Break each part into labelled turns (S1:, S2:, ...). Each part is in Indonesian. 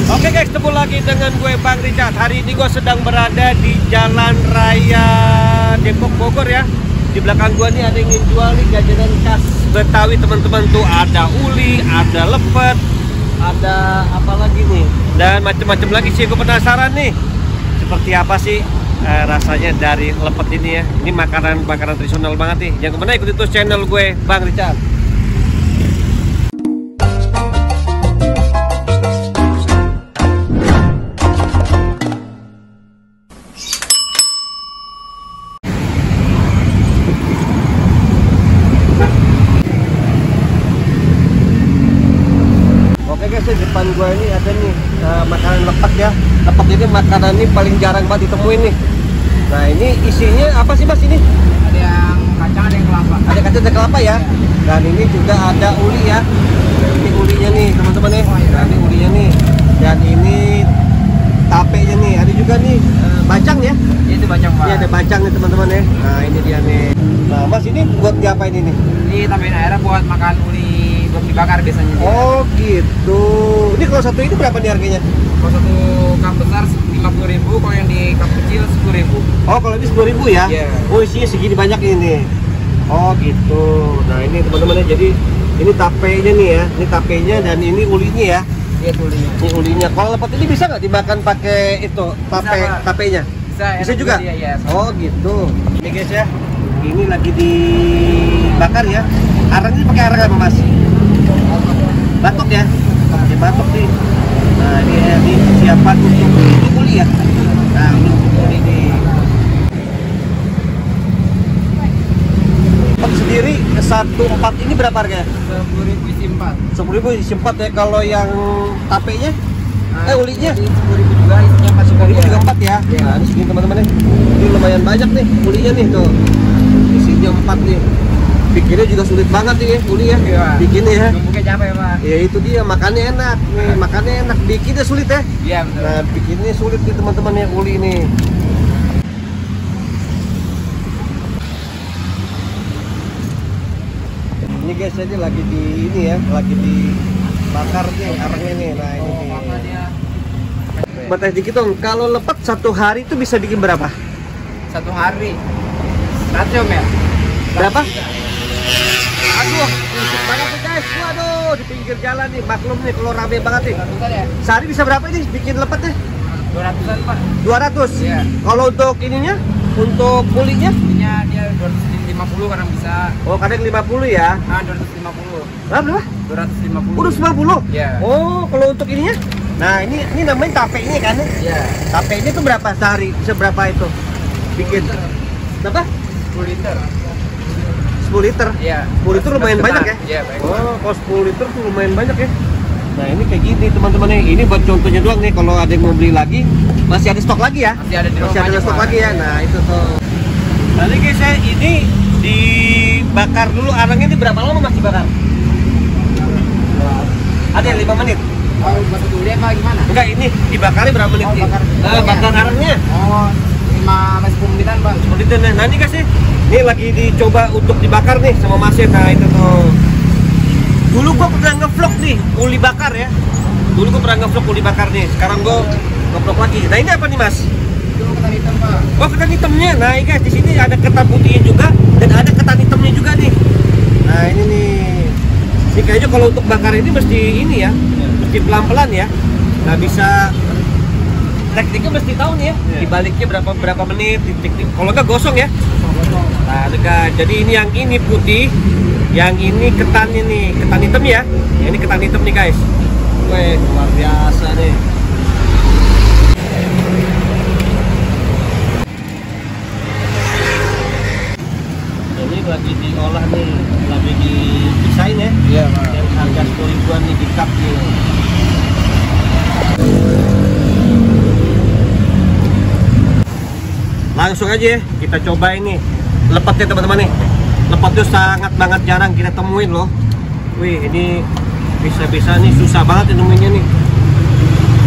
S1: Oke guys, ketemu lagi dengan gue Bang Richard. Hari ini gue sedang berada di Jalan Raya Depok Bogor ya. Di belakang gue nih ada yang ingin jual nih jajanan khas Betawi teman-teman. Tuh ada uli, ada lepet, ada apa lagi nih, dan macam-macam lagi sih. Gue penasaran nih seperti apa sih rasanya dari lepet ini ya. Ini makanan tradisional banget nih. Jangan kemana, ikuti terus channel gue Bang Richard. Di depan gue ini ada nih makanan lepet ya. Lepet ini makanan ini paling jarang banget ditemuin nih. Nah ini isinya apa sih mas ini?
S2: Ada yang kacang, ada yang kelapa.
S1: Ada kacang, ada kelapa ya. Dan ini juga ada uli ya. Ini ulinya nih teman-teman nih. Nah ini ulinya nih. Dan ini tapenya nih. Ada juga nih bacang ya.
S2: Itu bacang pak.
S1: Ini ada bacang nih teman-teman ya. Nah ini dia nih. Nah mas ini buat diapain ini?
S2: Ini tambahin airnya buat makan uli, buat dibakar biasanya.
S1: Oh gitu. Ini kalau satu ini berapa nih harganya?
S2: Kalau satu cup besar 50.000, kalau yang di cup kecil 10.000.
S1: Oh kalau ini 10.000 ya?
S2: Iya.
S1: Oh isinya segini banyak ini. Oh gitu. Nah ini teman-teman ya, jadi ini tapenya nih ya. Ini tapenya dan ini ulinya ya.
S2: Iya ulinya.
S1: Ini ulinya. Kalau lepet ini bisa nggak dimakan pakai itu tapenya? Bisa juga?
S2: Dia, ya,
S1: oh gitu. Ini guys ya. Ini lagi dibakar ya. Arangnya pakai arang apa mas? Batok ya. Pakai batok nih. Nah ini siapkan untuk uli ya. Nah ini uli nih. Sendiri satu empat ini berapa harganya?
S2: 10.000 isi 4.
S1: 10.000 isi 4 ya. Kalau yang tapenya? Ulinya?
S2: 10.000 juga, isinya 4 juga.
S1: Ulinya juga 4 ya?
S2: Iya.
S1: Nah ini segini teman-teman nih. Ini lumayan banyak nih ulinya nih tuh. Isinya 4 nih. Bikinnya juga sulit banget nih uli ya.
S2: Iya.
S1: Bikinnya ya.
S2: Numpuknya capek pak.
S1: Ya itu dia, makannya enak nih, makannya enak, bikinnya sulit ya.
S2: Iya betul.
S1: Nah bikinnya sulit nih teman-teman ya uli nih. Ini guys, ini lagi di ini ya, lagi dibakar nih arangnya nih. Nah ini nih. Bertanya dikit dong, kalau lepet satu hari itu bisa bikin berapa?
S2: Satu hari 100 ya?
S1: Berapa? Aduh, busuk banget nih guys. Waduh, di pinggir jalan nih, maklum nih kalau rame banget nih.
S2: 200 ya?
S1: Sehari bisa berapa ini bikin lepetnya?
S2: 200-an pak.
S1: 200?
S2: Iya.
S1: Kalau untuk ininya? Untuk kulinya?
S2: Ininya dia 250 kadang bisa.
S1: Oh, kadang 50 ya?
S2: Nah 250.
S1: Berapa?
S2: 250.
S1: Udah 90?
S2: Iya.
S1: Oh, kalau untuk ininya? Nah, ini namanya tape ini kan?
S2: Iya.
S1: Tape ini tuh berapa sehari? Seberapa itu? Bikin? Berapa?
S2: 10 liter.
S1: 10 liter?
S2: Iya.
S1: 10 liter lumayan banyak ya?
S2: Iya, baik.
S1: Oh, kalau 10 liter tuh lumayan banyak ya? Nah, ini kayak gini teman-teman nih. Ini buat contohnya doang nih. Kalau ada yang mau beli lagi, masih ada stok lagi ya?
S2: Masih ada di rumah.
S1: Masih ada stok lagi ya? Nah, itu tuh. Tadi guys ya, ini dibakar dulu arangnya. Ini berapa lama masih bakar? Ada yang 5 menit?
S2: Oh, buat satu uli apa gimana?
S1: Enggak, ini dibakarnya berapa menit?
S2: Oh,
S1: nih? Bakar arangnya?
S2: Oh, 5-10 menitan pak.
S1: Seperti itu. Nah ini guys nih, ini lagi dicoba untuk dibakar nih sama masnya. Nah itu tuh. Dulu gua pernah ngevlog nih uli bakar ya. Dulu gua pernah ngevlog uli bakar nih. Sekarang gua ngevlog lagi. Nah ini apa nih mas?
S2: Itu ketan hitam pak.
S1: Oh ketan hitamnya. Nah ini guys, di sini ada ketan putihnya juga dan ada ketan hitamnya juga nih. Nah ini nih. Ini kayaknya kalau untuk bakar ini mesti ini ya, mesti pelan-pelan ya. Nggak bisa, tekniknya mesti tahu nih ya. Dibaliknya berapa menit, titik. Kalau nggak gosong ya. Nah, dekat. Jadi ini yang ini putih, yang ini ketannya nih, ketan hitam ya. Ini ketan hitam nih guys. Wih, luar biasa nih. Ini lagi diolah nih, lagi dipisahin ya.
S2: Iya pak.
S1: Yang harga 10.000-an nih di cup nih. Langsung aja kita coba ini lepetnya teman-teman nih. Lepetnya sangat banget jarang kita temuin loh. Wih ini bisa-bisa nih susah banget nemuinnya nih.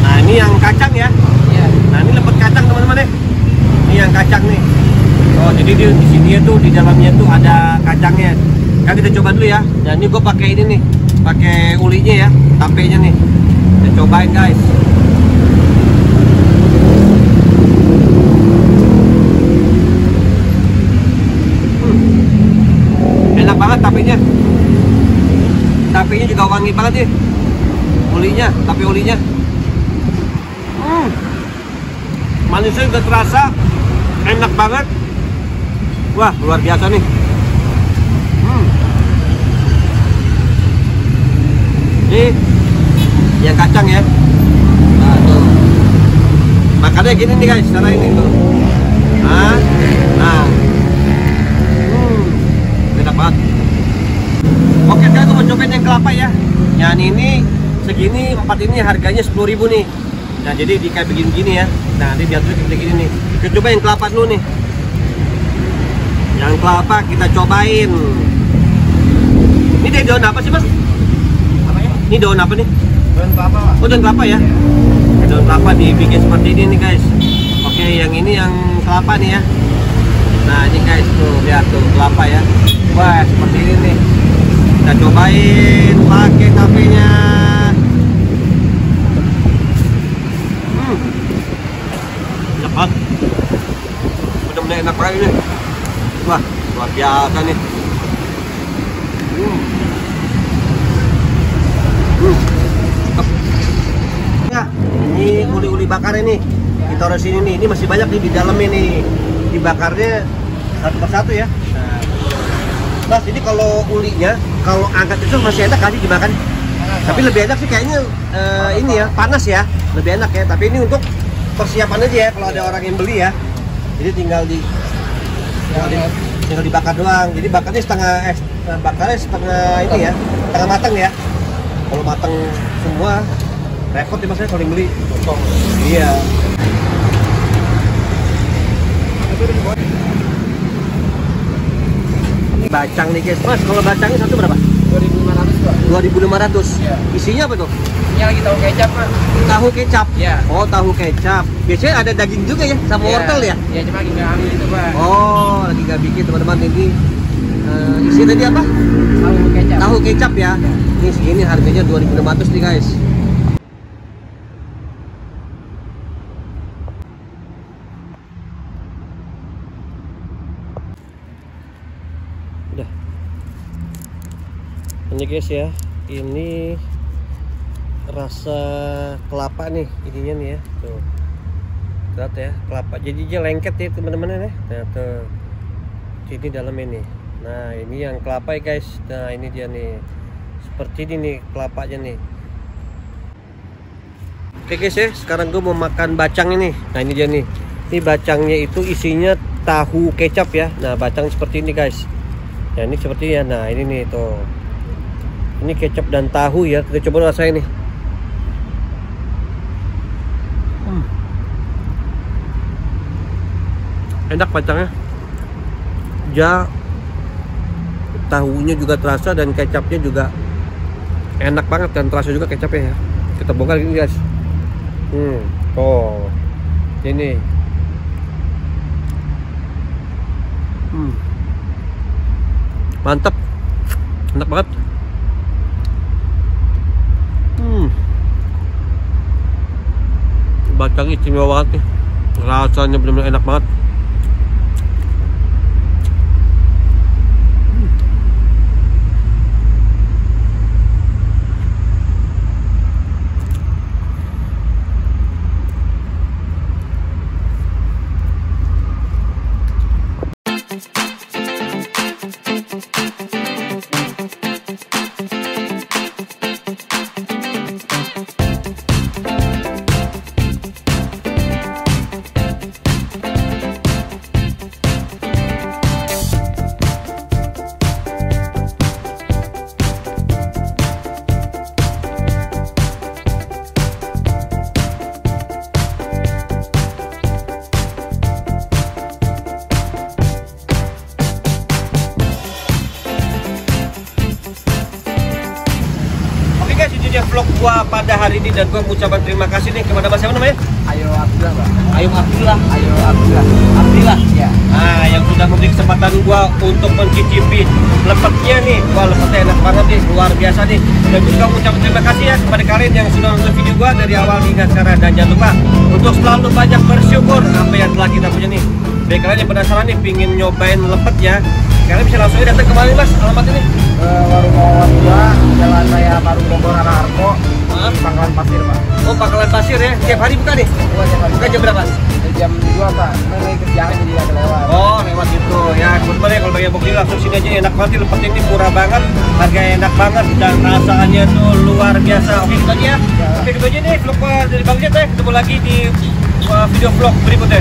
S1: Nah ini yang kacang ya.
S2: Iya.
S1: Nah ini lepet kacang teman-teman nih. Ini yang kacang nih. Oh jadi di sini tuh di dalamnya tuh ada kacangnya. Kan kita coba dulu ya. Dan ini gue pakai ini nih, pakai ulinya ya, tapenya nih. Kita cobain guys. juga wangi banget nih. Olinya, tapi olinya manisnya juga terasa, enak banget. Wah, luar biasa nih. Ini yang kacang ya. Nah, tuh. Makannya gini nih guys, cara ini tuh. Nah. Enak banget. Oke, sekarang aku mau cobain yang kelapa ya. Yang ini segini, 4 ini harganya 10.000 nih. Nah, jadi di kayak begini ya. Nah, nanti diatur kayak gini nih. Kita coba yang kelapa dulu nih. Yang kelapa kita cobain. Ini dari daun apa sih, Mas?
S2: Apanya?
S1: Ini daun apa nih?
S2: Daun kelapa, Pak.
S1: Oh, daun kelapa ya? Daun kelapa dibikin seperti ini nih, guys. Oke, yang ini yang kelapa nih ya. Nah, ini guys, tuh lihat tuh kelapa ya. Wah, seperti ini nih. Kita cobain pakai tapenya. Enak banget. Bener-bener enak banget ini. Wah, luar biasa nih. Ya, ini uli-uli bakar ini. Kita taruh sini nih. Ini masih banyak nih di dalam ini. Dibakarnya satu persatu ya. Nah, Mas, ini kalau ulinya, kalau angkat itu masih enak kali dimakan. Tapi lebih enak sih kayaknya ini ya, panas ya. Lebih enak ya. Tapi ini untuk persiapan aja ya kalau ada orang yang beli ya. Jadi tinggal dibakar doang. Jadi bakarnya bakarnya setengah ini ya, setengah matang ya. Kalau matang semua repot ya Mas, kalau yang beli. Iya. Ini bacang nih guys. Mas, kalau bacangnya satu berapa?
S2: 2.500, Pak.
S1: 2.500.
S2: Iya.
S1: Isinya apa tuh?
S2: Ini lagi tahu kecap, Pak.
S1: Tahu kecap.
S2: Iya.
S1: Oh, tahu kecap. Biasanya ada daging juga ya, sama
S2: Iya.
S1: wortel ya?
S2: Iya, cuma lagi nggak ambil itu, Pak.
S1: Oh, lagi nggak bikin teman-teman ini. Isi tadi apa?
S2: Tahu kecap.
S1: Tahu kecap ya. Ini segini harganya 2.500 nih guys. Udah. Ini guys ya. Ini rasa kelapa nih ininya nih ya. Tuh. Lihat ya, kelapa. Jadi dia lengket ya teman-teman ya. Nah, tuh. Ini dalam ini. Nah, ini yang kelapa ya guys. Nah, ini dia nih. Seperti ini nih kelapanya nih. Oke guys ya, sekarang gue mau makan bacang ini. Nah, ini dia nih. Ini bacangnya itu isinya tahu kecap ya. Nah, bacang seperti ini guys. Nah, ini seperti ya. Nah, ini nih tuh. Ini kecap dan tahu ya. Kita coba rasain nih. Enak bacangnya. Ja, tahunya juga terasa dan kecapnya juga enak banget dan terasa juga kecapnya ya. Kita bongkar gini guys. Oh, ini. Mantap, enak banget. Bacang istimewa banget nih. Rasanya benar-benar enak banget. Vlog gua pada hari ini dan gua mengucapkan terima kasih nih kepada Mas siapa namanya?
S2: Ayo Abdullah, Pak.
S1: Ayo Abdullah.
S2: Ayo Abdullah.
S1: Abdullah.
S2: Ya.
S1: Nah, yang sudah memberi kesempatan gua untuk mencicipi lepetnya nih. Wah, lepetnya enak banget nih, luar biasa nih. Dan juga mengucapkan terima kasih ya kepada kalian yang sudah nonton video gua dari awal hingga sekarang, dan jangan lupa untuk selalu banyak bersyukur apa yang telah kita punya nih. Bagi kalian yang penasaran nih pingin nyobain lepetnya, kalian bisa langsung datang kembali Mas, alamat ini.
S2: Warung Wawan 2, Jalan Raya
S1: tiap hari buka nih? Buka jam berapa?
S2: Jam 2 Pak, mulai kerjaan jadi agak lewat.
S1: Oh, lewat itu ya. Kebetulan ya kalau bagi Bogor langsung sini aja, enak banget. Tempat ini murah banget, harganya enak banget, dan rasanya tuh luar biasa. Oke, gitu aja ya. Oke, gitu aja nih vlog dari Bang Jet ya. Ketemu lagi di video vlog berikutnya.